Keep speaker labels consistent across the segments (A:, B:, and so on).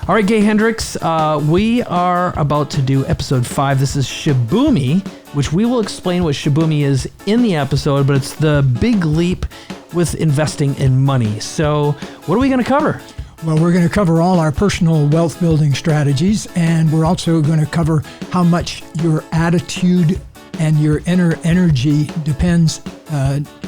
A: All right, Gay Hendricks, we are about to do episode 5. This is SHIBUMI, which we will explain what SHIBUMI is in the episode, but it's the big leap with investing in money. So what are we going to cover?
B: Well, we're going to cover all our personal wealth building strategies, and we're also going to cover how much your attitude and your inner energy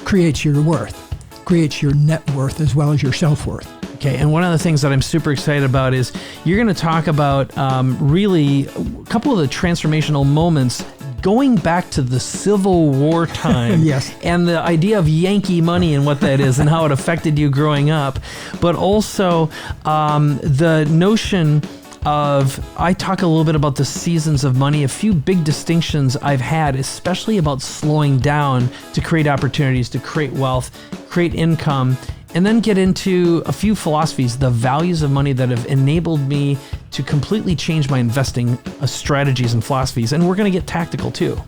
B: creates your worth, creates your net worth as well as your self-worth.
A: Okay, and one of the things that I'm super excited about is you're going to talk about really a couple of the transformational moments going back to the Civil War time.
B: Yes.
A: And the idea of Yankee money and what that is and how it affected you growing up. But also the notion of, I talk a little bit about the seasons of money, a few big distinctions I've had, especially about slowing down to create opportunities, to create wealth, create income, and then get into a few philosophies, the values of money that have enabled me to completely change my investing strategies and philosophies. And we're going to get tactical too.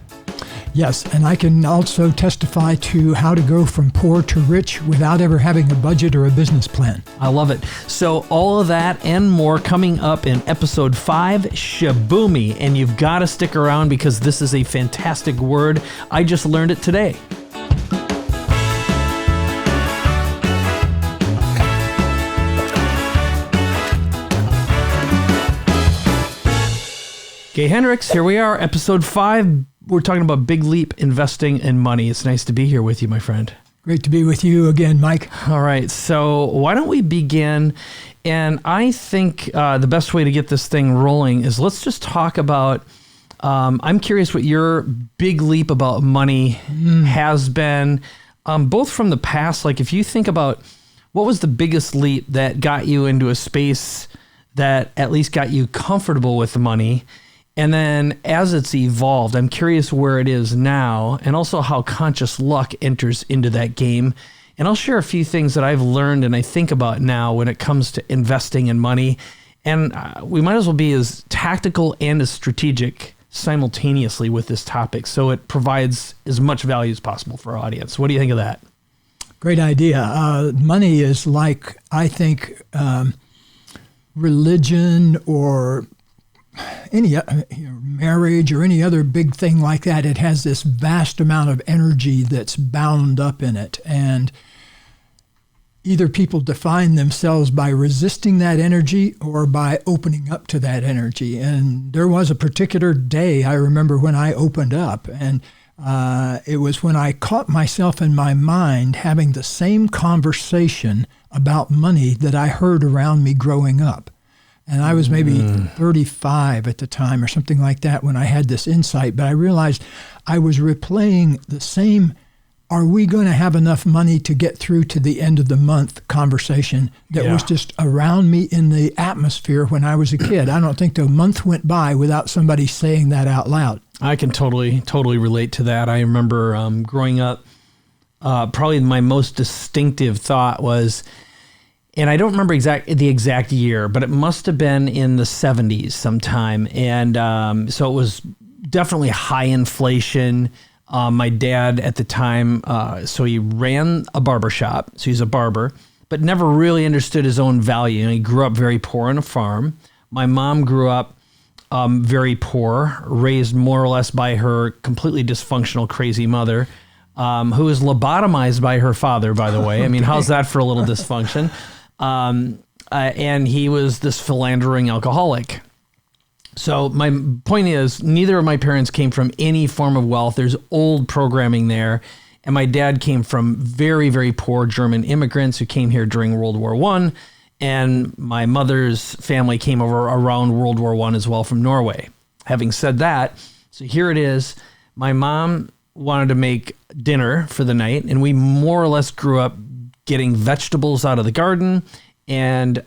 B: Yes, and I can also testify to how to go from poor to rich without ever having a budget or a business plan.
A: I love it. So all of that and more coming up in episode 5, SHIBUMI. And you've got to stick around because this is a fantastic word. I just learned it today. Gay Hendricks, here we are, episode 5. We're talking about big leap investing in money. It's nice to be here with you, my friend.
B: Great to be with you again, Mike.
A: All right, so why don't we begin? And I think the best way to get this thing rolling is let's just talk about, I'm curious what your big leap about money has been, both from the past, like if you think about what was the biggest leap that got you into a space that at least got you comfortable with the money. And then as it's evolved, I'm curious where it is now and also how conscious luck enters into that game. And I'll share a few things that I've learned and I think about now when it comes to investing in money. And we might as well be as tactical and as strategic simultaneously with this topic, so it provides as much value as possible for our audience. What do you think of that?
B: Great idea. Money is like, I think, religion or any marriage or any other big thing like that. It has this vast amount of energy that's bound up in it. And either people define themselves by resisting that energy or by opening up to that energy. And there was a particular day I remember when I opened up, and it was when I caught myself in my mind having the same conversation about money that I heard around me growing up. And I was maybe 35 at the time or something like that when I had this insight. But I realized I was replaying the same, are we going to have enough money to get through to the end of the month conversation that was just around me in the atmosphere when I was a kid. I don't think the month went by without somebody saying that out loud.
A: I can totally relate to that. I remember growing up, probably my most distinctive thought was, and I don't remember the exact year, but it must have been in the 70s sometime. And so it was definitely high inflation. My dad at the time, so he ran a barber shop. So he's a barber, but never really understood his own value. He grew up very poor on a farm. My mom grew up very poor, raised more or less by her completely dysfunctional, crazy mother, who was lobotomized by her father, by the way. I mean, how's that for a little dysfunction? And he was this philandering alcoholic. So my point is, neither of my parents came from any form of wealth. There's old programming there. And my dad came from very, very poor German immigrants who came here during World War I. And my mother's family came over around World War I as well from Norway. Having said that, so here it is. My mom wanted to make dinner for the night, and we more or less grew up getting vegetables out of the garden. And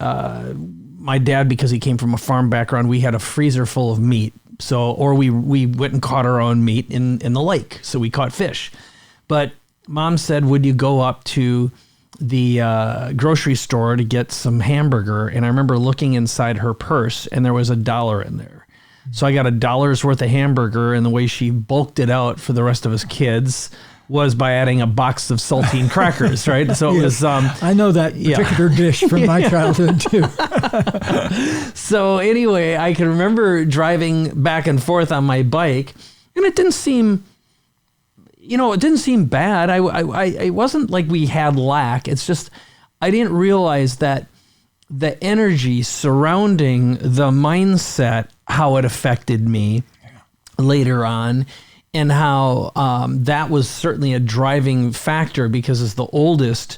A: my dad, because he came from a farm background, we had a freezer full of meat. So, or we went and caught our own meat in the lake. So we caught fish. But Mom said, would you go up to the grocery store to get some hamburger? And I remember looking inside her purse and there was $1 in there. So I got $1 worth of hamburger, and the way she bulked it out for the rest of us kids, was by adding a box of saltine crackers, right? So it was.
B: I know that particular dish from my childhood too.
A: So anyway, I can remember driving back and forth on my bike, and it didn't seem, it didn't seem bad. It wasn't like we had lack. It's just I didn't realize that the energy surrounding the mindset, how it affected me later on. And how that was certainly a driving factor, because as the oldest,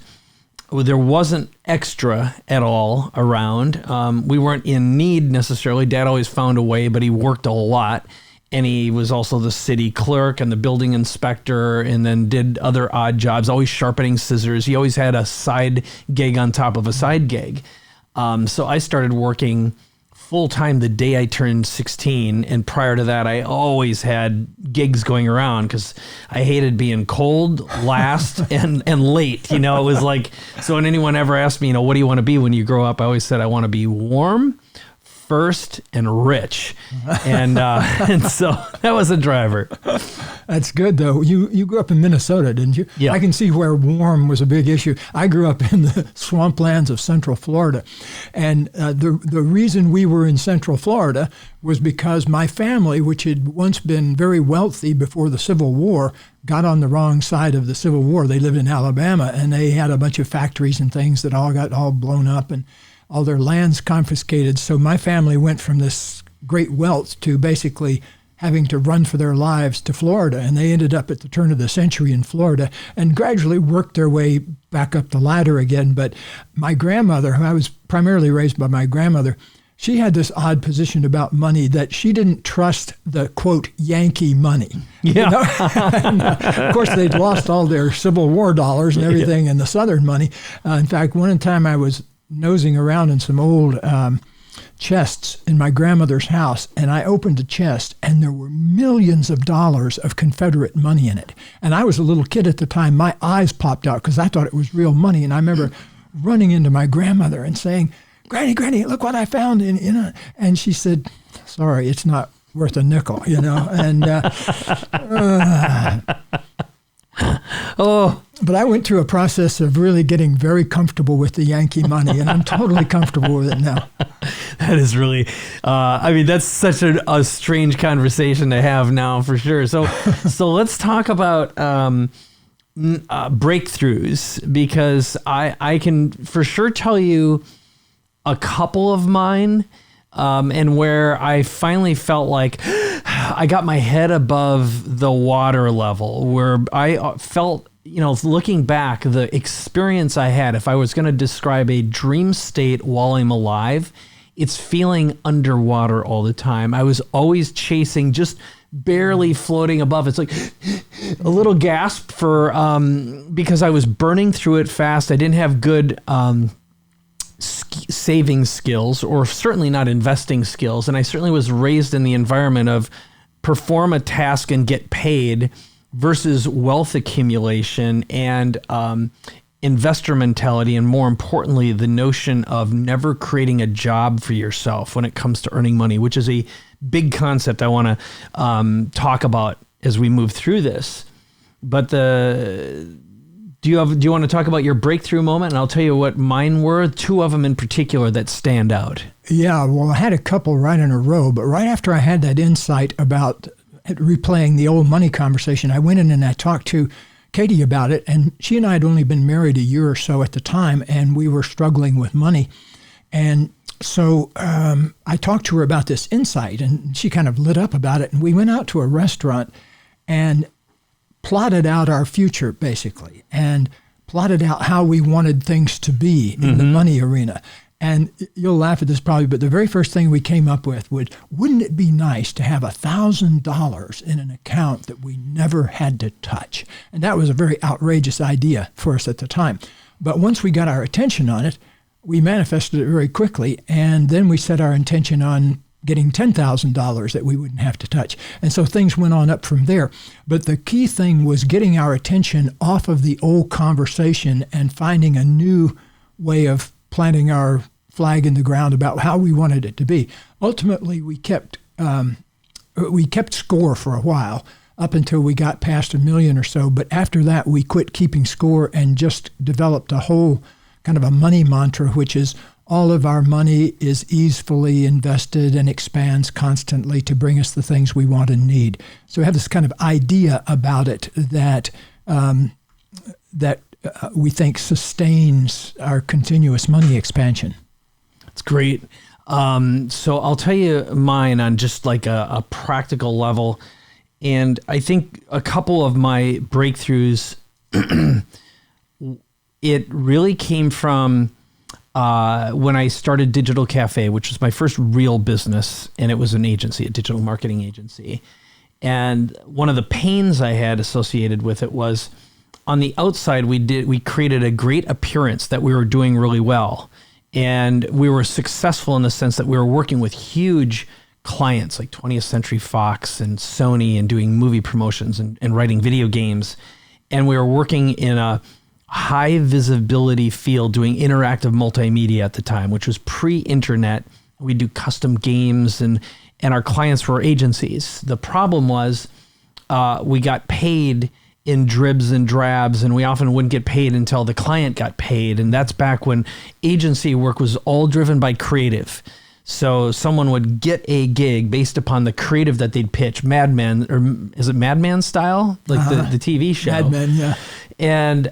A: there wasn't extra at all around. We weren't in need necessarily. Dad always found a way, but he worked a lot. And he was also the city clerk and the building inspector, and then did other odd jobs, always sharpening scissors. He always had a side gig on top of a side gig. So I started working full-time the day I turned 16, and prior to that I always had gigs going around because I hated being cold, last, and late. It was like, so when anyone ever asked me, what do you want to be when you grow up, I always said I want to be warm, first, and rich. And so that was a driver.
B: That's good, though. You grew up in Minnesota, didn't you?
A: Yeah.
B: I can see where warm was a big issue. I grew up in the swamplands of Central Florida. And the reason we were in Central Florida was because my family, which had once been very wealthy before the Civil War, got on the wrong side of the Civil War. They lived in Alabama, and they had a bunch of factories and things that all got blown up and all their lands confiscated. So my family went from this great wealth to basically having to run for their lives to Florida. And they ended up at the turn of the century in Florida and gradually worked their way back up the ladder again. But my grandmother, who I was primarily raised by my grandmother, she had this odd position about money that she didn't trust the, quote, Yankee money.
A: Yeah.
B: And, of course, they'd lost all their Civil War dollars and everything and the Southern money. In fact, one time I was nosing around in some old chests in my grandmother's house, and I opened a chest, and there were millions of dollars of Confederate money in it. And I was a little kid at the time. My eyes popped out because I thought it was real money. And I remember running into my grandmother and saying, Granny, look what I found. And she said, sorry, it's not worth a nickel, And But I went through a process of really getting very comfortable with the Yankee money, and I'm totally comfortable with it now.
A: That is really, that's such a strange conversation to have now, for sure. So let's talk about breakthroughs, because I can for sure tell you a couple of mine, and where I finally felt like I got my head above the water level, where I felt, looking back, the experience I had, if I was going to describe a dream state while I'm alive, it's feeling underwater all the time. I was always chasing, just barely floating above. It's like a little gasp for, because I was burning through it fast. I didn't have good saving skills, or certainly not investing skills. And I certainly was raised in the environment of perform a task and get paid versus wealth accumulation and investor mentality, and more importantly, the notion of never creating a job for yourself when it comes to earning money, which is a big concept I want to talk about as we move through this. But do you want to talk about your breakthrough moment? And I'll tell you what mine were, two of them in particular that stand out.
B: Yeah, well, I had a couple right in a row, but right after I had that insight about replaying the old money conversation, I went in and I talked to Katie about it, and she and I had only been married a year or so at the time, and we were struggling with money. And so I talked to her about this insight, and she kind of lit up about it, and we went out to a restaurant and plotted out our future, basically, and plotted out how we wanted things to be in the money arena. And you'll laugh at this probably, but the very first thing we came up with was, wouldn't it be nice to have $1,000 in an account that we never had to touch? And that was a very outrageous idea for us at the time. But once we got our attention on it, we manifested it very quickly. And then we set our intention on getting $10,000 that we wouldn't have to touch. And so things went on up from there. But the key thing was getting our attention off of the old conversation and finding a new way of planting our flag in the ground about how we wanted it to be. Ultimately, we kept score for a while. up until we got past 1 million or so. But after that, we quit keeping score and just developed a whole kind of a money mantra, which is all of our money is easily invested and expands constantly to bring us the things we want and need. So we have this kind of idea about it that we think sustains our continuous money expansion.
A: That's great. So I'll tell you mine on just like a practical level. And I think a couple of my breakthroughs, it really came from when I started Digital Cafe, which was my first real business, and it was an agency, a digital marketing agency. And one of the pains I had associated with it was on the outside, we created a great appearance that we were doing really well. And we were successful in the sense that we were working with huge clients like 20th Century Fox and Sony and doing movie promotions and writing video games. And we were working in a high visibility field doing interactive multimedia at the time, which was pre-internet. We do custom games and our clients were agencies. The problem was we got paid in dribs and drabs, and we often wouldn't get paid until the client got paid. And that's back when agency work was all driven by creative. So someone would get a gig based upon the creative that they'd pitch, Mad Men, or is it Mad Men style? Like the TV show.
B: Mad Men, yeah.
A: And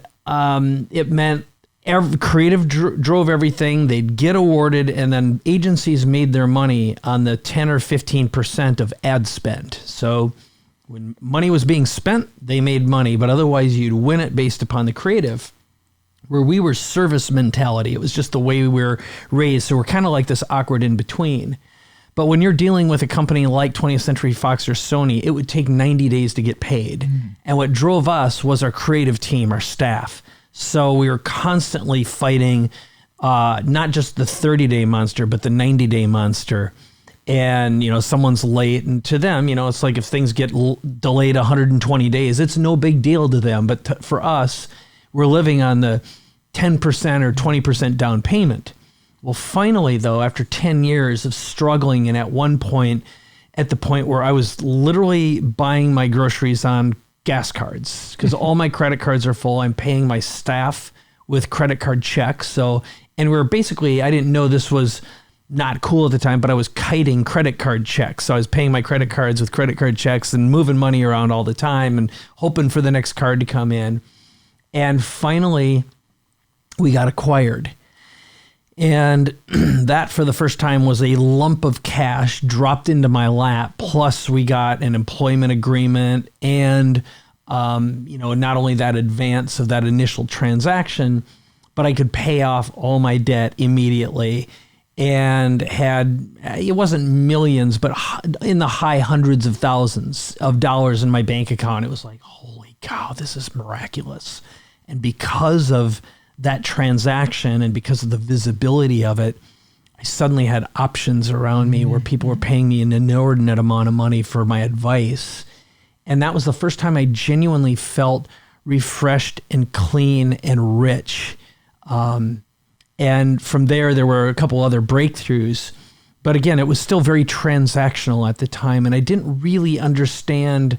A: it meant creative drove everything. They'd get awarded, and then agencies made their money on the 10 or 15% of ad spend. So when money was being spent, they made money, but otherwise you'd win it based upon the creative. Where we were service mentality. It was just the way we were raised. So we're kind of like this awkward in between. But when you're dealing with a company like 20th Century Fox or Sony, it would take 90 days to get paid. And what drove us was our creative team, our staff. So we were constantly fighting not just the 30-day monster, but the 90-day monster. And, someone's late, and to them, it's like if things get delayed 120 days, it's no big deal to them. But for us, we're living on the 10% or 20% down payment. Well, finally, though, after 10 years of struggling, and at one point, at the point where I was literally buying my groceries on gas cards, because all my credit cards are full. I'm paying my staff with credit card checks. And we were basically, I didn't know this was not cool at the time, but I was kiting credit card checks. So I was paying my credit cards with credit card checks and moving money around all the time and hoping for the next card to come in. And finally, we got acquired. And that, for the first time, was a lump of cash dropped into my lap. Plus, we got an employment agreement and, not only that advance of that initial transaction, but I could pay off all my debt immediately. And it wasn't millions, but in the high hundreds of thousands of dollars in my bank account. It was like, holy cow, this is miraculous. And because of that transaction and because of the visibility of it, I suddenly had options around me where people were paying me an inordinate amount of money for my advice. And that was the first time I genuinely felt refreshed and clean and rich. And from there were a couple other breakthroughs. But again, it was still very transactional at the time. And I didn't really understand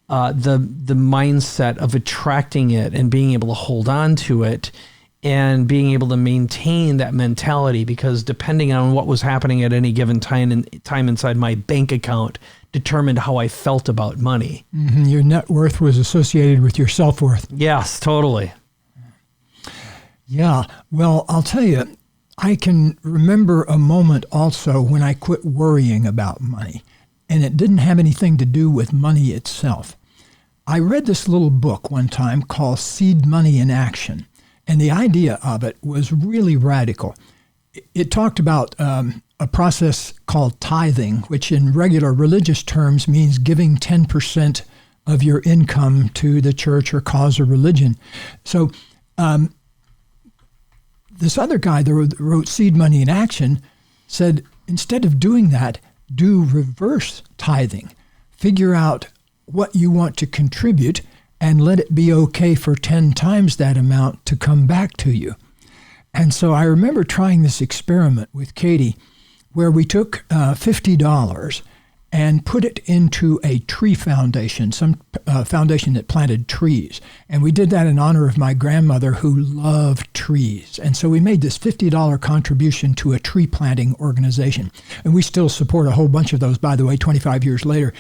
A: the mindset of attracting it and being able to hold on to it and being able to maintain that mentality, because depending on what was happening at any given time inside my bank account determined how I felt about money.
B: Mm-hmm. Your net worth was associated with your self-worth.
A: Yes, totally.
B: Yeah. Well, I'll tell you, I can remember a moment also when I quit worrying about money, and it didn't have anything to do with money itself. I read this little book one time called Seed Money in Action, and the idea of it was really radical. It talked about a process called tithing, which in regular religious terms means giving 10% of your income to the church or cause or religion. So this other guy that wrote Seed Money in Action said, instead of doing that, do reverse tithing. Figure out what you want to contribute and let it be okay for 10 times that amount to come back to you. And so I remember trying this experiment with Katie where we took $50 and put it into a tree foundation, some foundation that planted trees. And we did that in honor of my grandmother who loved trees. And so we made this $50 contribution to a tree planting organization. And we still support a whole bunch of those, by the way, 25 years later.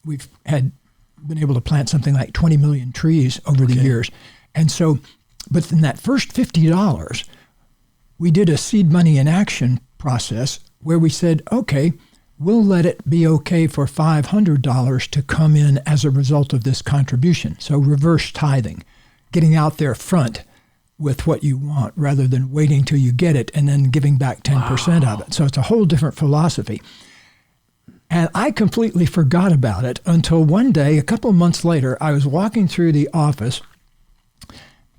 B: We've been able to plant something like 20 million trees over the years. And so, but in that first $50, we did a seed money in action process where we said, okay, we'll let it be okay for $500 to come in as a result of this contribution. So reverse tithing, getting out there front with what you want rather than waiting till you get it and then giving back 10% of it. So it's a whole different philosophy. And I completely forgot about it until one day, a couple of months later, I was walking through the office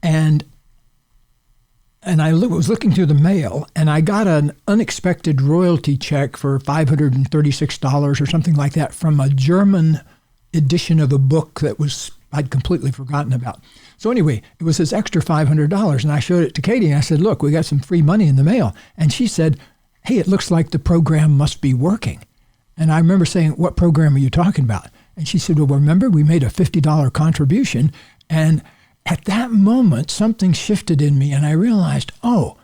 B: and I was looking through the mail, and I got an unexpected royalty check for $536 or something like that from a German edition of a book that I'd completely forgotten about. So anyway, it was this extra $500, and I showed it to Katie, and I said, look, we got some free money in the mail. And she said, hey, it looks like the program must be working. And I remember saying, what program are you talking about? And she said, well, remember, we made a $50 contribution, and at that moment, something shifted in me, and I realized, oh,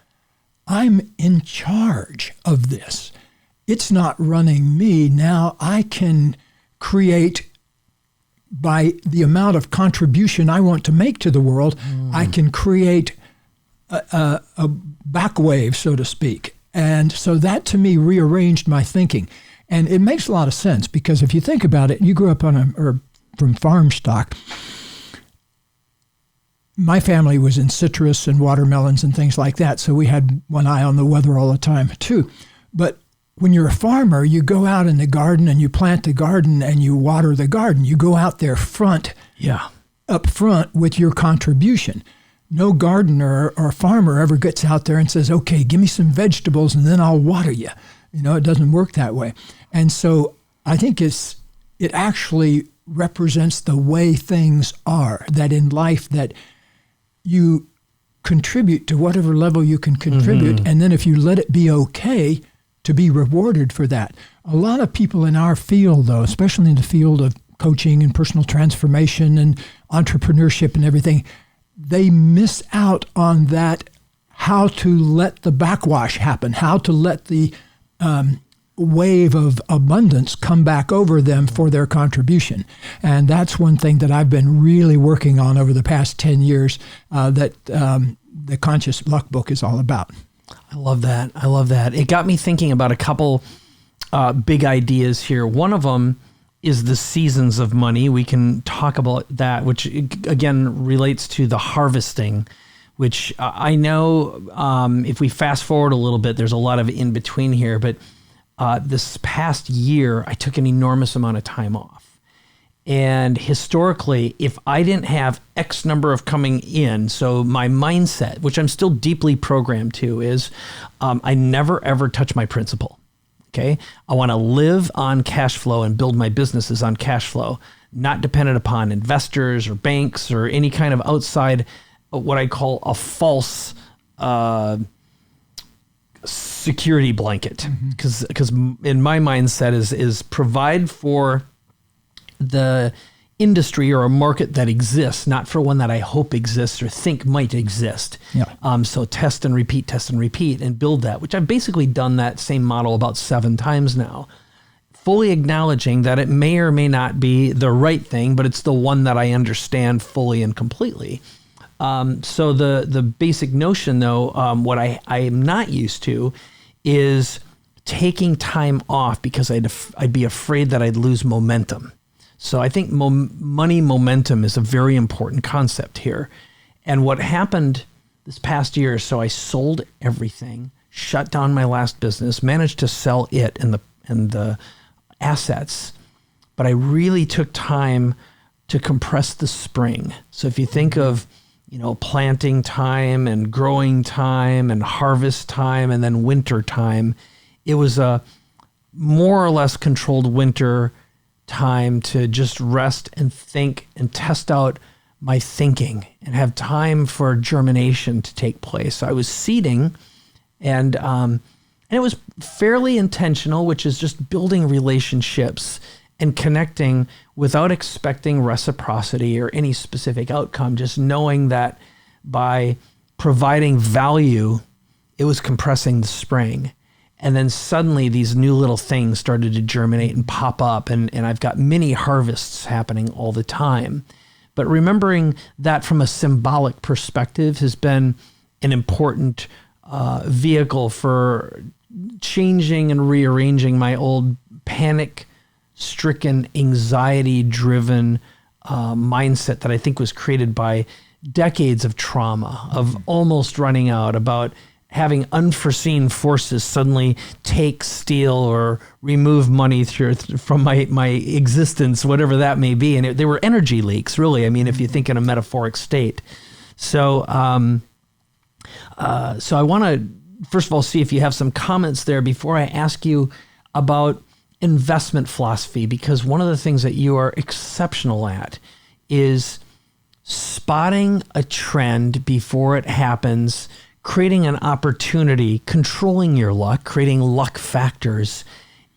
B: I'm in charge of this. It's not running me. Now I can create, by the amount of contribution I want to make to the world, I can create a back wave, so to speak. And so that, to me, rearranged my thinking. And it makes a lot of sense, because if you think about it, you grew up from farm stock. My family was in citrus and watermelons and things like that, so we had one eye on the weather all the time too. But when you're a farmer, you go out in the garden and you plant the garden and you water the garden. You go out there up front with your contribution. No gardener or farmer ever gets out there and says, okay, give me some vegetables and then I'll water you. You know, it doesn't work that way. And so I think it actually represents the way things are, that in life that you contribute to whatever level you can contribute, and then if you let it be okay, to be rewarded for that. A lot of people in our field, though, especially in the field of coaching and personal transformation and entrepreneurship and everything, they miss out on that, how to let the backwash happen, how to let the wave of abundance come back over them for their contribution. And that's one thing that I've been really working on over the past 10 years that the Conscious Luck book is all about.
A: I love that. I love that. It got me thinking about a couple big ideas here. One of them is the seasons of money. We can talk about that, which again relates to the harvesting, which I know if we fast forward a little bit, there's a lot of in between here, but this past year, I took an enormous amount of time off. And historically, if I didn't have X number of coming in, so my mindset, which I'm still deeply programmed to, is I never, ever touch my principal. Okay. I want to live on cash flow and build my businesses on cash flow, not dependent upon investors or banks or any kind of outside, what I call a false security blanket. Because in my mindset is provide for the industry or a market that exists, not for one that I hope exists or think might exist. Yeah. So test and repeat, and build that, which I've basically done that same model about 7 times now, fully acknowledging that it may or may not be the right thing, but it's the one that I understand fully and completely. So the basic notion, though, what I am not used to is taking time off because I'd be afraid that I'd lose momentum. So I think money momentum is a very important concept here. And what happened this past year, so I sold everything, shut down my last business, managed to sell it and the assets, but I really took time to compress the spring. So if you think of, planting time and growing time and harvest time and then winter time, it was a more or less controlled winter time to just rest and think and test out my thinking and have time for germination to take place. So I was seeding and And it was fairly intentional, which is just building relationships and connecting without expecting reciprocity or any specific outcome, just knowing that by providing value, it was compressing the spring. And then suddenly these new little things started to germinate and pop up, and I've got mini harvests happening all the time. But remembering that from a symbolic perspective has been an important vehicle for changing and rearranging my old panic-stricken, anxiety-driven mindset that I think was created by decades of trauma, of almost running out, about having unforeseen forces suddenly take, steal, or remove money from my existence, whatever that may be. And they were energy leaks, really. I mean, if you think in a metaphoric state. So, so I want to, first of all, see if you have some comments there before I ask you about investment philosophy, because one of the things that you are exceptional at is spotting a trend before it happens, creating an opportunity, controlling your luck, creating luck factors,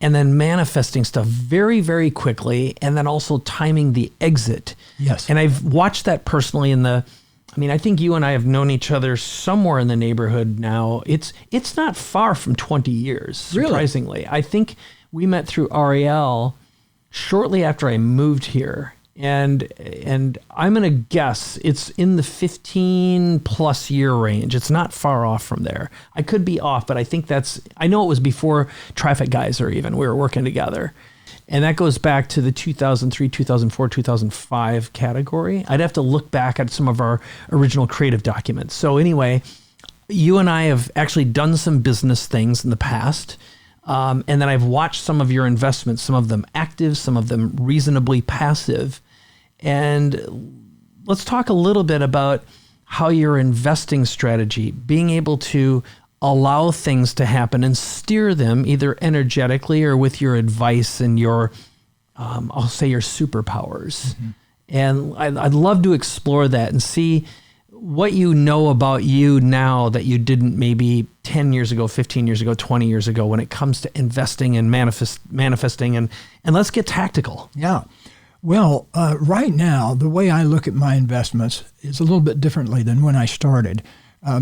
A: and then manifesting stuff very, very quickly, and then also timing the exit.
B: Yes.
A: And I've watched that personally I think you and I have known each other somewhere in the neighborhood now. It's not far from 20 years, surprisingly. Really? I think we met through Ariel shortly after I moved here. And I'm going to guess it's in the 15 plus year range. It's not far off from there. I could be off, but I know it was before Traffic Geyser even. We were working together. And that goes back to the 2003, 2004, 2005 category. I'd have to look back at some of our original creative documents. So anyway, you and I have actually done some business things in the past. And then I've watched some of your investments, some of them active, some of them reasonably passive. And let's talk a little bit about how your investing strategy, being able to allow things to happen and steer them either energetically or with your advice and your, I'll say your superpowers. Mm-hmm. And I'd love to explore that and see what you know about you now that you didn't maybe 10 years ago, 15 years ago, 20 years ago when it comes to investing and manifesting. And let's get tactical.
B: Yeah. Well, right now, the way I look at my investments is a little bit differently than when I started.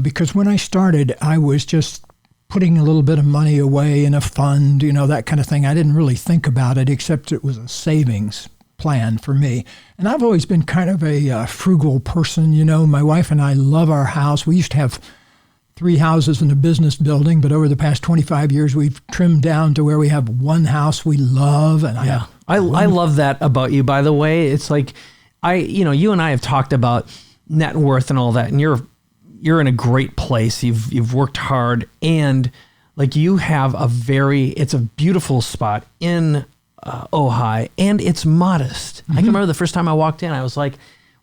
B: Because when I started, I was just putting a little bit of money away in a fund, that kind of thing. I didn't really think about it, except it was a savings plan for me. And I've always been kind of a frugal person. My wife and I love our house. We used to have 3 houses in a business building, but over the past 25 years, we've trimmed down to where we have one house we love. And
A: I love that about you, by the way. It's like, you and I have talked about net worth and all that, and you're in a great place. You've worked hard, and like you have it's a beautiful spot in Ojai, and it's modest. Mm-hmm. I can remember the first time I walked in, I was like,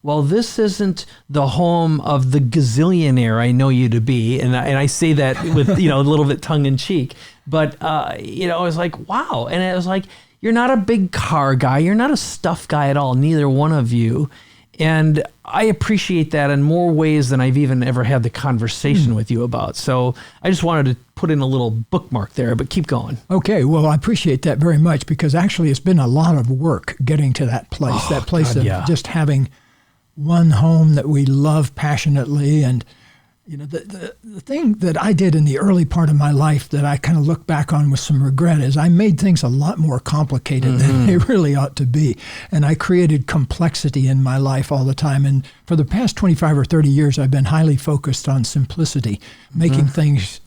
A: well, this isn't the home of the gazillionaire I know you to be. And I say that with, a little bit tongue in cheek, but, I was like, wow. And it was like, you're not a big car guy. You're not a stuff guy at all. Neither one of you. And I appreciate that in more ways than I've even ever had the conversation with you about. So I just wanted to put in a little bookmark there, but keep going.
B: Okay. Well, I appreciate that very much, because actually it's been a lot of work getting to that place, just having one home that we love passionately. And, the thing that I did in the early part of my life that I kind of look back on with some regret is I made things a lot more complicated than they really ought to be. And I created complexity in my life all the time. And for the past 25 or 30 years, I've been highly focused on simplicity, making things,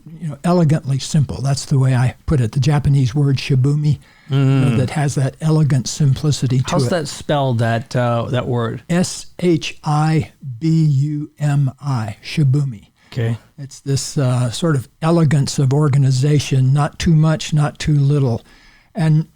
B: elegantly simple. That's the way I put it. The Japanese word SHIBUMI, that has that elegant simplicity to it.
A: How's that spelled, that word?
B: SHIBUMI, SHIBUMI.
A: Okay.
B: It's this sort of elegance of organization, not too much, not too little. And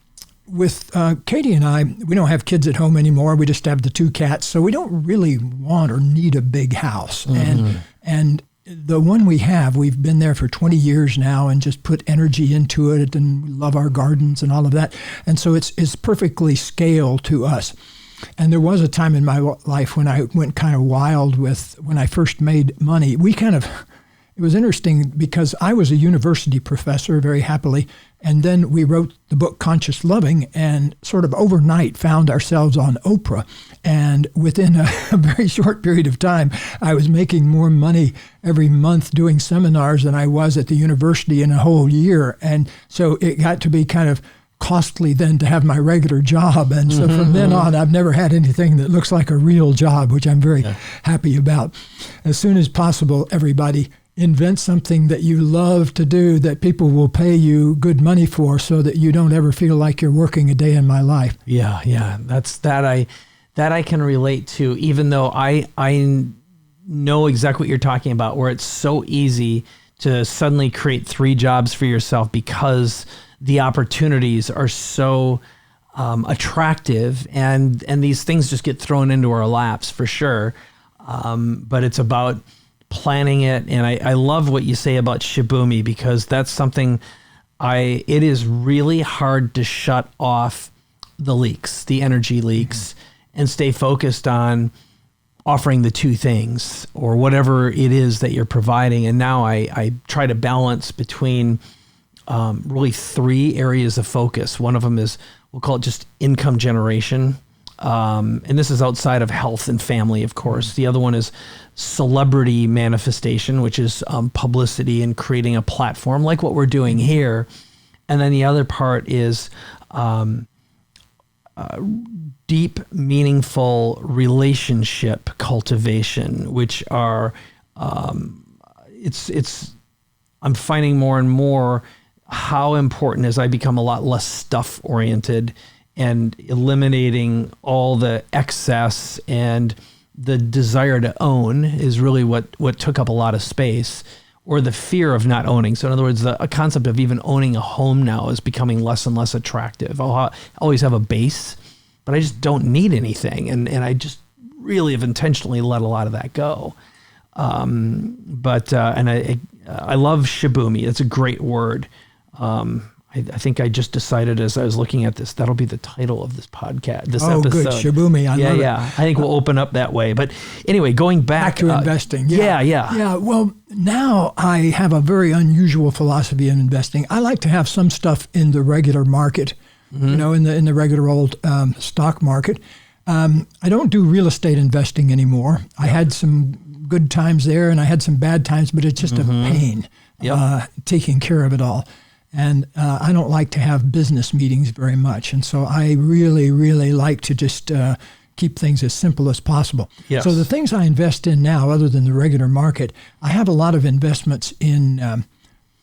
B: with Katie and I, we don't have kids at home anymore. We just have the 2 cats, so we don't really want or need a big house. Mm-hmm. And the one we have, we've been there for 20 years now and just put energy into it, and we love our gardens and all of that. And so it's perfectly scaled to us. And there was a time in my life when I went kind of wild when I first made money. We kind of it was interesting because I was a university professor very happily, and then we wrote the book Conscious Loving and sort of overnight found ourselves on Oprah. And within a very short period of time, I was making more money every month doing seminars than I was at the university in a whole year. And so it got to be kind of costly then to have my regular job. And so from then on, I've never had anything that looks like a real job, which I'm very happy about. As soon as possible, everybody invent something that you love to do that people will pay you good money for so that you don't ever feel like you're working a day in my life.
A: Yeah. That I can relate to, even though I know exactly what you're talking about, where it's so easy to suddenly create 3 jobs for yourself because the opportunities are so attractive and these things just get thrown into our laps for sure. But it's about planning it. And I love what you say about SHIBUMI, because that's something it is really hard to shut off the leaks, the energy leaks, and stay focused on offering the 2 things or whatever it is that you're providing. And now I try to balance between really 3 areas of focus. One of them is, we'll call it just income generation. And this is outside of health and family, of course. The other one is celebrity manifestation, which is publicity and creating a platform like what we're doing here. And then the other part is deep, meaningful relationship cultivation, which are, I'm finding more and more how important as I become a lot less stuff oriented and eliminating all the excess and the desire to own is really what took up a lot of space, or the fear of not owning. So in other words, a concept of even owning a home now is becoming less and less attractive. I'll always have a base, but I just don't need anything. And I just really have intentionally let a lot of that go. I love SHIBUMI. It's a great word. I think I just decided as I was looking at this, that'll be the title of this podcast, this episode.
B: Oh, good. SHIBUMI. I love it.
A: I think we'll open up that way. But anyway, going back
B: to investing.
A: Yeah.
B: Well, now I have a very unusual philosophy in investing. I like to have some stuff in the regular market, in the regular old stock market. I don't do real estate investing anymore. I had some good times there and I had some bad times, but it's just a pain taking care of it all. And I don't like to have business meetings very much. And so I really, really like to just keep things as simple as possible.
A: Yes.
B: So the things I invest in now, other than the regular market, I have a lot of investments in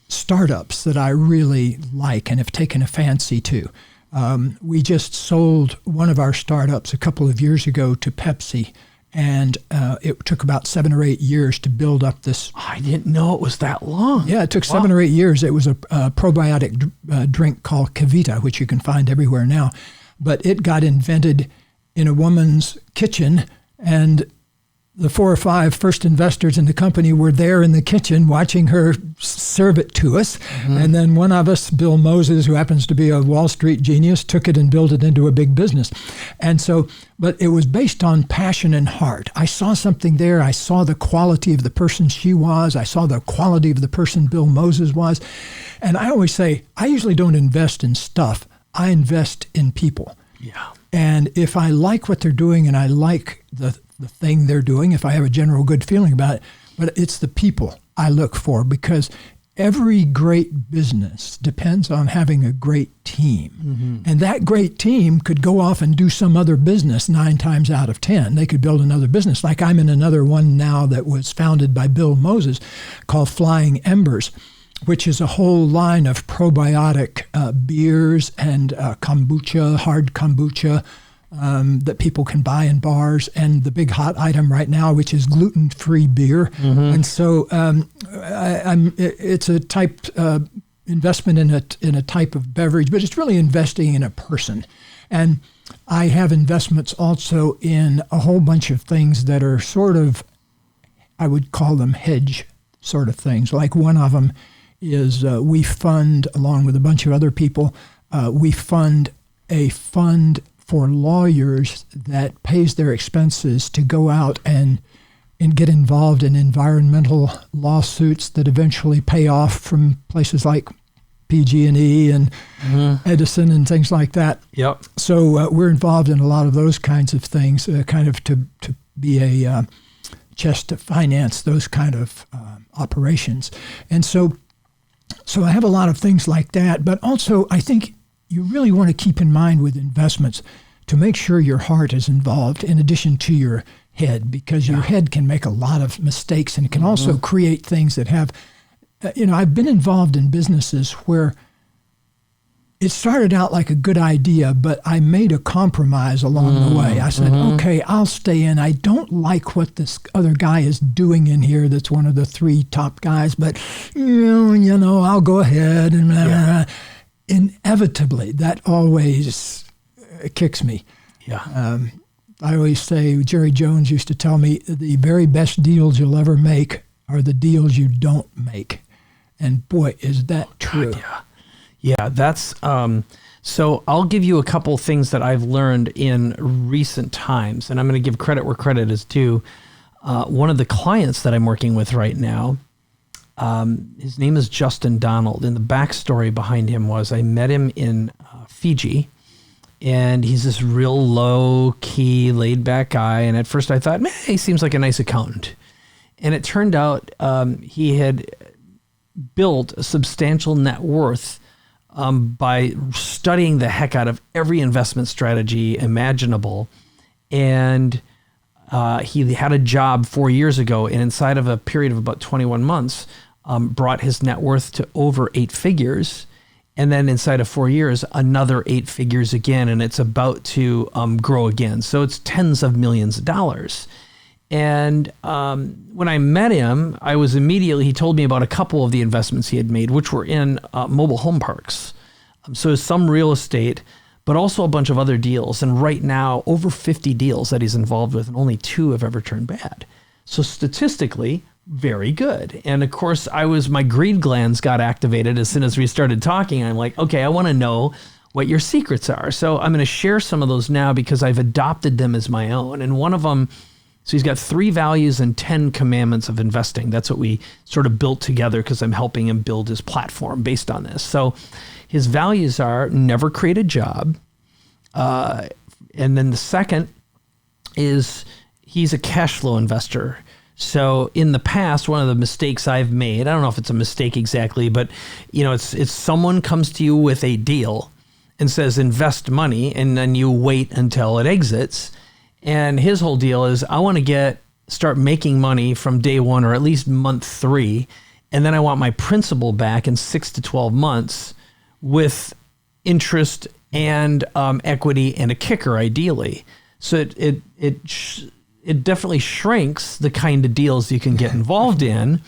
B: startups that I really like and have taken a fancy to. We just sold one of our startups a couple of years ago to Pepsi. And it took about 7 or 8 years to build up this.
A: I didn't know it was that long.
B: Yeah, it took 7 or 8 years. It was a probiotic drink called Kavita, which you can find everywhere now. But it got invented in a woman's kitchen, and the 4 or 5 first investors in the company were there in the kitchen watching her serve it to us. And then one of us, Bill Moses, who happens to be a Wall Street genius, took it and built it into a big business. And so, but it was based on passion and heart. I saw something there. I saw the quality of the person she was. I saw the quality of the person Bill Moses was. And I always say, I usually don't invest in stuff. I invest in people.
A: Yeah.
B: And if I like what they're doing and I like the thing they're doing, if I have a general good feeling about it, but it's the people I look for, because every great business depends on having a great team. And that great team could go off and do some other business 9 times out of 10. They could build another business. Like I'm in another one now that was founded by Bill Moses called Flying Embers, which is a whole line of probiotic beers and kombucha, hard kombucha, that people can buy in bars, and the big hot item right now, which is gluten-free beer. And so it's a type investment in a type of beverage, but it's really investing in a person. And I have investments also in a whole bunch of things that are sort of, I would call them hedge sort of things. Like one of them is we fund, along with a bunch of other people, we fund a fund for lawyers that pays their expenses to go out and and get involved in environmental lawsuits that eventually pay off from places like PG&E and Edison and things like that.
A: Yep.
B: So we're involved in a lot of those kinds of things, kind of to be a chest to finance those kind of operations. And so I have a lot of things like that. But also, I think you really want to keep in mind with investments to make sure your heart is involved in addition to your head, because your head can make a lot of mistakes and can also create things that have, I've been involved in businesses where it started out like a good idea, but I made a compromise along the way. I said, okay, I'll stay in. I don't like what this other guy is doing in here that's one of the 3 top guys, but, I'll go ahead. And blah, blah, blah. Inevitably, that always kicks me.
A: Yeah.
B: I always say, Jerry Jones used to tell me, the very best deals you'll ever make are the deals you don't make. And boy, is that true.
A: God, yeah, that's, so I'll give you a couple things that I've learned in recent times, and I'm going to give credit where credit is due. One of the clients that I'm working with right now, his name is Justin Donald, and the backstory behind him was I met him in Fiji. And he's this real low-key, laid-back guy. And at first I thought, man, he seems like a nice accountant. And it turned out he had built a substantial net worth by studying the heck out of every investment strategy imaginable. And he had a job 4 years ago, and inside of a period of about 21 months, brought his net worth to over 8 figures. And then inside of 4 years, another 8 figures again, and it's about to grow again. So it's tens of millions of dollars. And when I met him, he told me about a couple of the investments he had made, which were in mobile home parks. So some real estate, but also a bunch of other deals. And right now, over 50 deals that he's involved with, and only 2 have ever turned bad. So statistically, very good. And of course, my greed glands got activated as soon as we started talking. I'm like, okay, I want to know what your secrets are. So I'm going to share some of those now because I've adopted them as my own. And one of them, so he's got 3 values and 10 commandments of investing. That's what we sort of built together because I'm helping him build his platform based on this. So his values are never create a job. And then the second is he's a cash flow investor. So in the past, one of the mistakes I've made, I don't know if it's a mistake exactly, but it's someone comes to you with a deal and says invest money, and then you wait until it exits. And his whole deal is I want to start making money from day 1 or at least month 3, and then I want my principal back in 6 to 12 months with interest and equity and a kicker, ideally. So it definitely shrinks the kind of deals you can get involved in,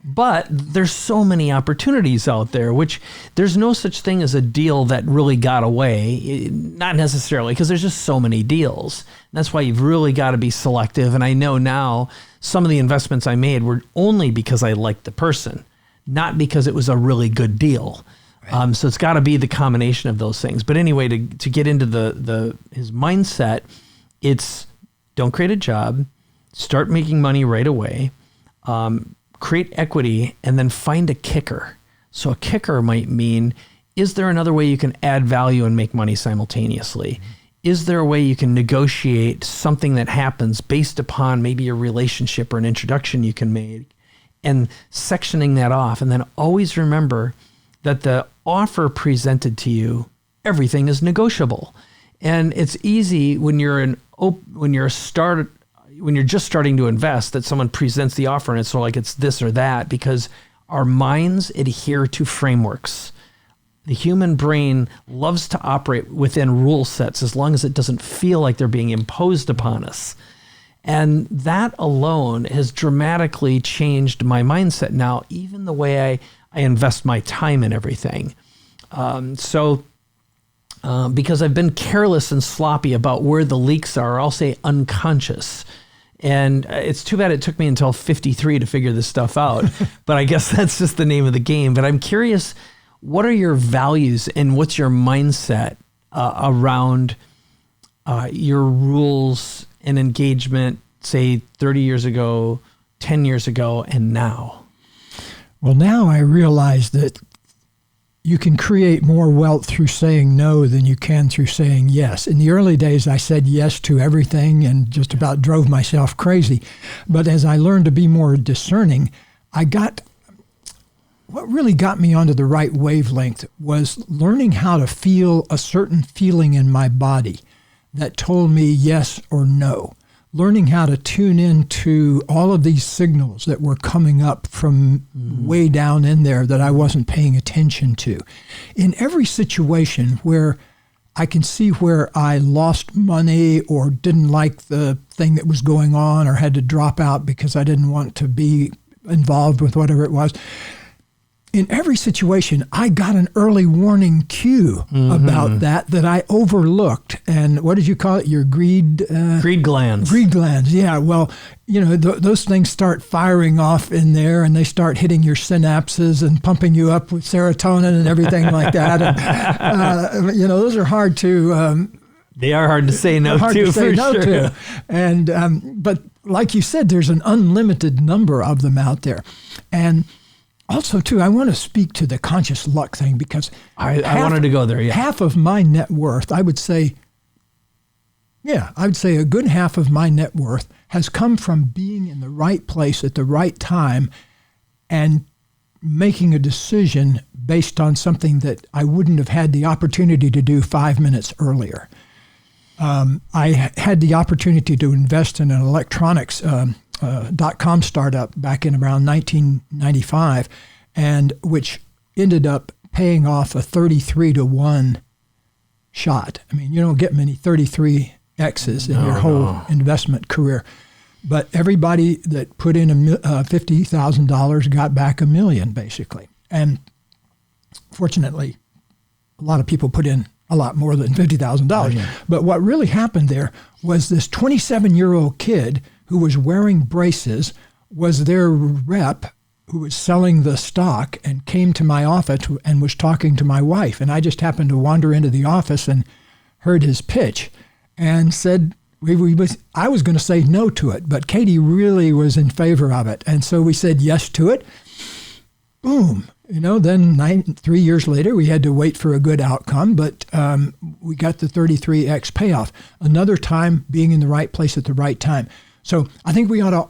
A: but there's so many opportunities out there, which there's no such thing as a deal that really got away, not necessarily, because there's just so many deals. And that's why you've really got to be selective. And I know now some of the investments I made were only because I liked the person, not because it was a really good deal. Right. So it's got to be the combination of those things. But anyway, to get into his mindset, it's don't create a job, start making money right away, create equity, and then find a kicker. So a kicker might mean, is there another way you can add value and make money simultaneously? Mm-hmm. Is there a way you can negotiate something that happens based upon maybe a relationship or an introduction you can make, and sectioning that off? And then always remember that the offer presented to you, everything is negotiable. And it's easy when you're just starting to invest that someone presents the offer and it's sort of like it's this or that, because our minds adhere to frameworks. The human brain loves to operate within rule sets as long as it doesn't feel like they're being imposed upon us. And that alone has dramatically changed my mindset now, even the way I invest my time in everything. Because I've been careless and sloppy about where the leaks are, I'll say unconscious. And it's too bad it took me until 53 to figure this stuff out. But I guess that's just the name of the game. But I'm curious, what are your values and what's your mindset around your rules and engagement say 30 years ago, 10 years ago, and now?
B: Well, now I realize that you can create more wealth through saying no than you can through saying yes. In the early days, I said yes to everything and just about drove myself crazy. But as I learned to be more discerning, what really got me onto the right wavelength was learning how to feel a certain feeling in my body that told me yes or no. Learning how to tune into all of these signals that were coming up from way down in there that I wasn't paying attention to. In every situation where I can see where I lost money or didn't like the thing that was going on or had to drop out because I didn't want to be involved with whatever it was, in every situation, I got an early warning cue about that I overlooked. And what did you call it? Your greed?
A: Greed glands.
B: Greed glands, yeah. Well, those things start firing off in there and they start hitting your synapses and pumping you up with serotonin and everything like that. And, those are hard to...
A: they are hard to say no to, for sure.
B: And, but like you said, there's an unlimited number of them out there. And also, too, I want to speak to the conscious luck thing because
A: I wanted to go there. Yeah,
B: half of my net worth, I would say a good half of my net worth has come from being in the right place at the right time and making a decision based on something that I wouldn't have had the opportunity to do 5 minutes earlier. I had the opportunity to invest in an electronics .com startup back in around 1995, and which ended up paying off a 33-to-1 shot. I mean, you don't get many 33Xs in your whole investment career. But everybody that put in $50,000 got back $1 million, basically. And fortunately, a lot of people put in a lot more than $50,000. Yeah. But what really happened there was this 27-year-old kid who was wearing braces was their rep who was selling the stock and came to my office and was talking to my wife. And I just happened to wander into the office and heard his pitch and said, I was going to say no to it, but Katie really was in favor of it. And so we said yes to it. Boom. Then 3 years later, we had to wait for a good outcome, but we got the 33X payoff. Another time, being in the right place at the right time. So I think we ought to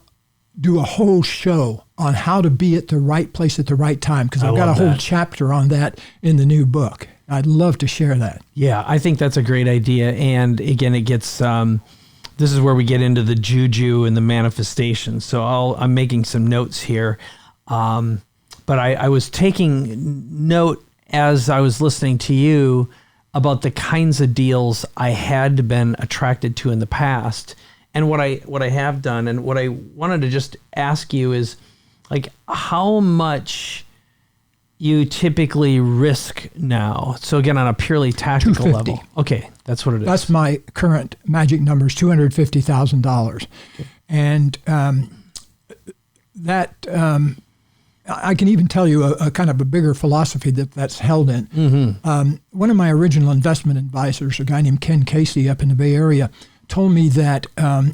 B: do a whole show on how to be at the right place at the right time, because I've got a whole chapter on that in the new book. I'd love to share that. Yeah,
A: I think that's a great idea. And again, it gets, this is where we get into the juju and the manifestation. So I'm making some notes here. But I was taking note as I was listening to you about the kinds of deals I had been attracted to in the past. And what I have done, and what I wanted to just ask you is, like, how much you typically risk now. So again, on a purely tactical level. Okay, that's what it is.
B: That's my current magic number is $250,000. Okay. And I can even tell you a kind of a bigger philosophy that's held in. Mm-hmm. One of my original investment advisors, a guy named Ken Casey up in the Bay Area, told me that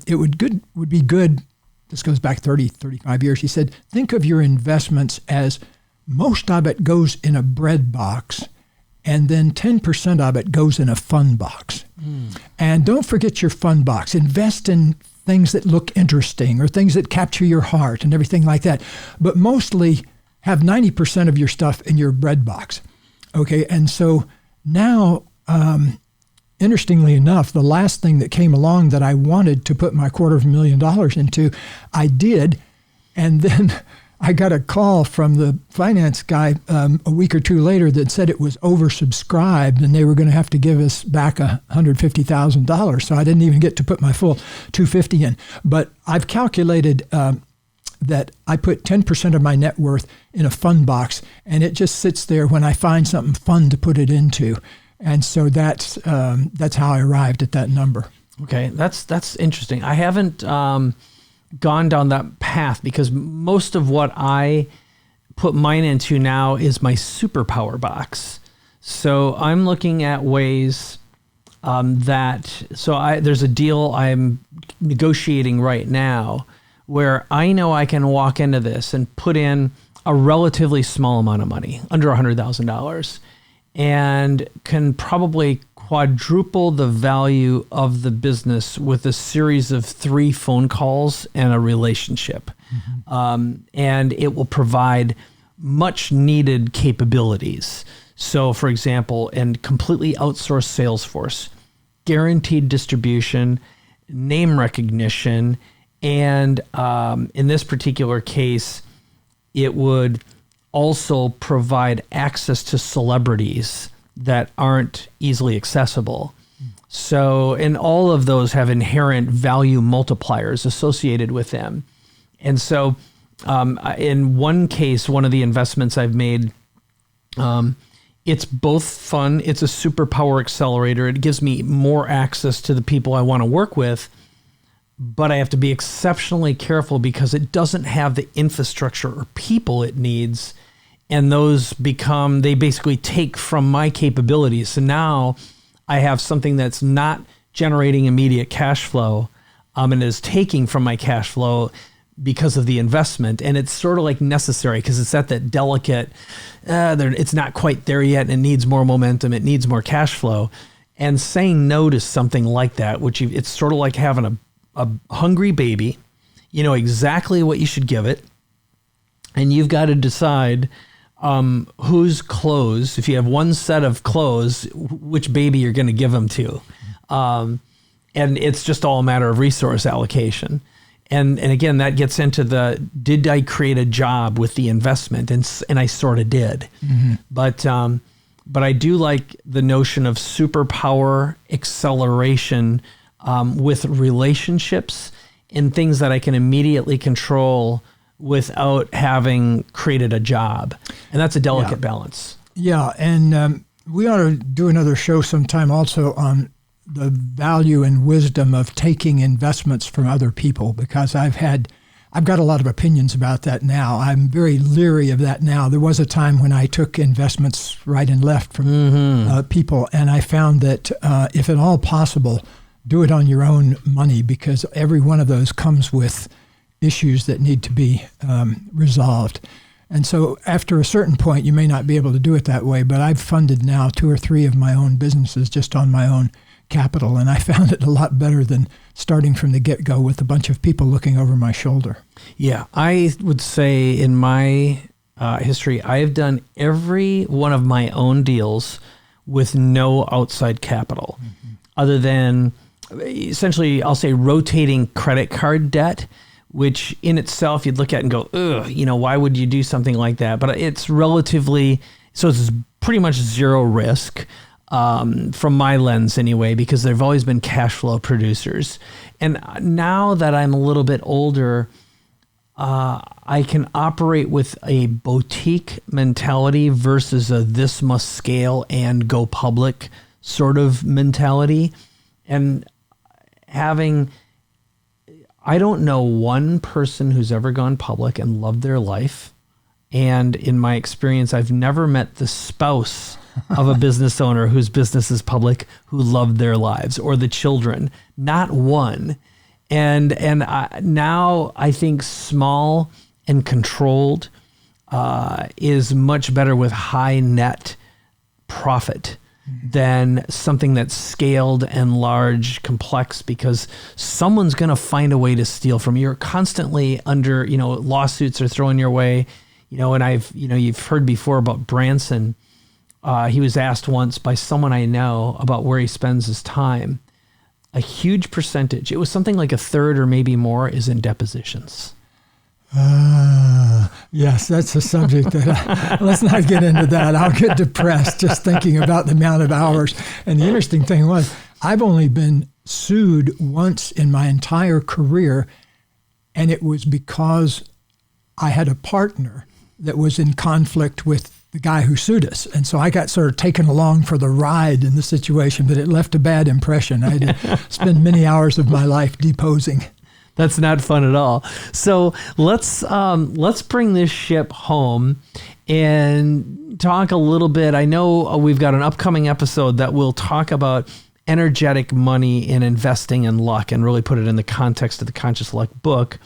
B: it would be good, this goes back 30, 35 years, he said, think of your investments as most of it goes in a bread box and then 10% of it goes in a fun box. Mm. And don't forget your fun box. Invest in things that look interesting or things that capture your heart and everything like that. But mostly have 90% of your stuff in your bread box. Okay, and so now, interestingly enough, the last thing that came along that I wanted to put my $250,000 into, I did. And then I got a call from the finance guy a week or two later that said it was oversubscribed and they were going to have to give us back $150,000. So I didn't even get to put my full $250 in. But I've calculated that I put 10% of my net worth in a fund box, and it just sits there when I find something fun to put it into. And so that's how I arrived at that number.
A: Okay, that's interesting. I haven't gone down that path because most of what I put mine into now is my superpower box. So I'm looking at ways There's a deal I'm negotiating right now where I know I can walk into this and put in a relatively small amount of money, under $100,000, and can probably quadruple the value of the business with a series of 3 phone calls and a relationship. And it will provide much needed capabilities. So, for example, and completely outsourced sales force, guaranteed distribution, name recognition, and in this particular case, it would also provide access to celebrities that aren't easily accessible. So, and all of those have inherent value multipliers associated with them. And so, in one case, one of the investments I've made, it's both fun. It's a superpower accelerator. It gives me more access to the people I want to work with, but I have to be exceptionally careful because it doesn't have the infrastructure or people it needs. And they basically take from my capabilities. So now I have something that's not generating immediate cash flow, and is taking from my cash flow because of the investment. And it's sort of like necessary because it's at that delicate, it's not quite there yet and it needs more momentum. It needs more cash flow. And saying no to something like that, it's sort of like having a hungry baby. You know exactly what you should give it. And you've got to decide whose clothes, if you have one set of clothes, which baby you're going to give them to. And it's just all a matter of resource allocation. And again, that gets into did I create a job with the investment? And I sort of did. But I do like the notion of superpower acceleration with relationships and things that I can immediately control without having created a job. And that's a delicate balance. Yeah.
B: And we ought to do another show sometime also on the value and wisdom of taking investments from other people, because I've got a lot of opinions about that now. I'm very leery of that now. There was a time when I took investments right and left from people, and I found that if at all possible, do it on your own money, because every one of those comes with issues that need to be resolved. And so after a certain point, you may not be able to do it that way, but I've funded now 2 or 3 of my own businesses just on my own capital, and I found it a lot better than starting from the get-go with a bunch of people looking over my shoulder.
A: Yeah, I would say in my history, I have done every one of my own deals with no outside capital, other than essentially, I'll say, rotating credit card debt, which in itself you'd look at and go, ugh, why would you do something like that? But it's it's pretty much zero risk. From my lens anyway, because they've always been cash flow producers. And now that I'm a little bit older, I can operate with a boutique mentality versus a this must scale and go public sort of mentality. And I don't know one person who's ever gone public and loved their life. And in my experience, I've never met the spouse of a business owner whose business is public who loved their lives, or the children. Not one. And now I think small and controlled is much better with high net profit than something that's scaled and large, complex, because someone's going to find a way to steal from you. You're constantly under, lawsuits are thrown your way. And you've heard before about Branson. He was asked once by someone I know about where he spends his time. A huge percentage, it was something like a third or maybe more, is in depositions.
B: Yes, that's a subject that let's not get into that. I'll get depressed just thinking about the amount of hours. And the interesting thing was, I've only been sued once in my entire career, and it was because I had a partner that was in conflict with the guy who sued us. And so I got sort of taken along for the ride in the situation, but it left a bad impression. I had to spend many hours of my life deposing.
A: That's not fun at all. So let's bring this ship home and talk a little bit. I know we've got an upcoming episode that will talk about energetic money in investing in luck, and really put it in the context of the Conscious Luck book,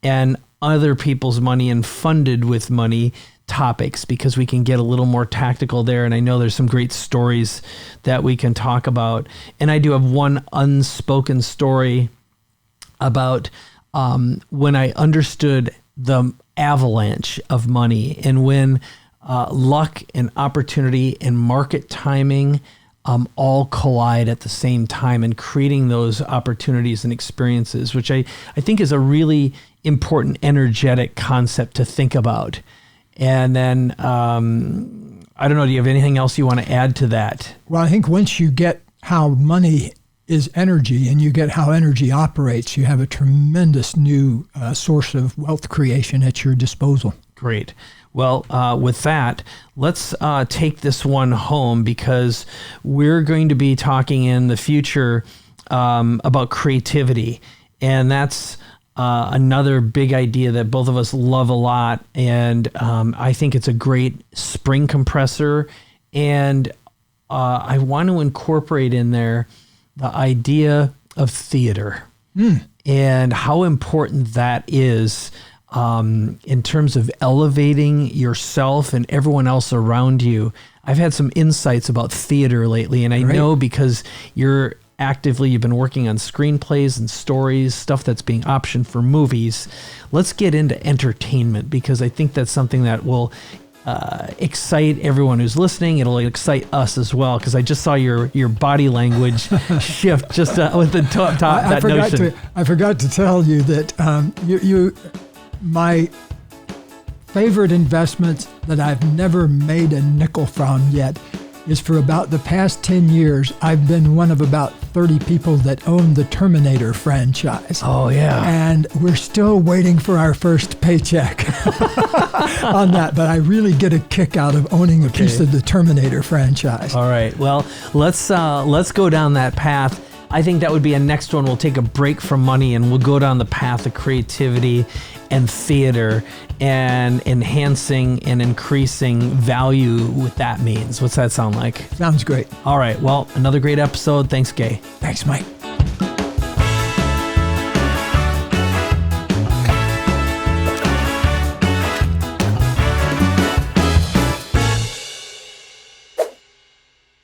A: and other people's money and funded with money topics, because we can get a little more tactical there. And I know there's some great stories that we can talk about. And I do have one unspoken story about when I understood the avalanche of money, and when luck and opportunity and market timing all collide at the same time, and creating those opportunities and experiences, which I think is a really important energetic concept to think about. And then, I don't know, do you have anything else you want to add to that?
B: Well, I think once you get how money is energy and you get how energy operates, you have a tremendous new source of wealth creation at your disposal.
A: Great. Well, with that, let's take this one home, because we're going to be talking in the future about creativity. And that's another big idea that both of us love a lot. And I think it's a great spring compressor. And I want to incorporate in there the idea of theater and how important that is in terms of elevating yourself and everyone else around you. I've had some insights about theater lately, and I know because you've been working on screenplays and stories, stuff that's being optioned for movies. Let's get into entertainment, because I think that's something that will excite everyone who's listening. It'll excite us as well, because I just saw your body language shift just with the top that notion.
B: I forgot to tell you that my favorite investments that I've never made a nickel from yet is for about the past 10 years, I've been one of about 30 people that own the Terminator franchise.
A: Oh, yeah.
B: And we're still waiting for our first paycheck on that. But I really get a kick out of owning a piece of the Terminator franchise.
A: All right. Well, let's go down that path. I think that would be a next one. We'll take a break from money and we'll go down the path of creativity and theater and enhancing and increasing value, what that means. What's that sound like?
B: Sounds great.
A: All right. Well, another great episode. Thanks, Gay.
B: Thanks, Mike.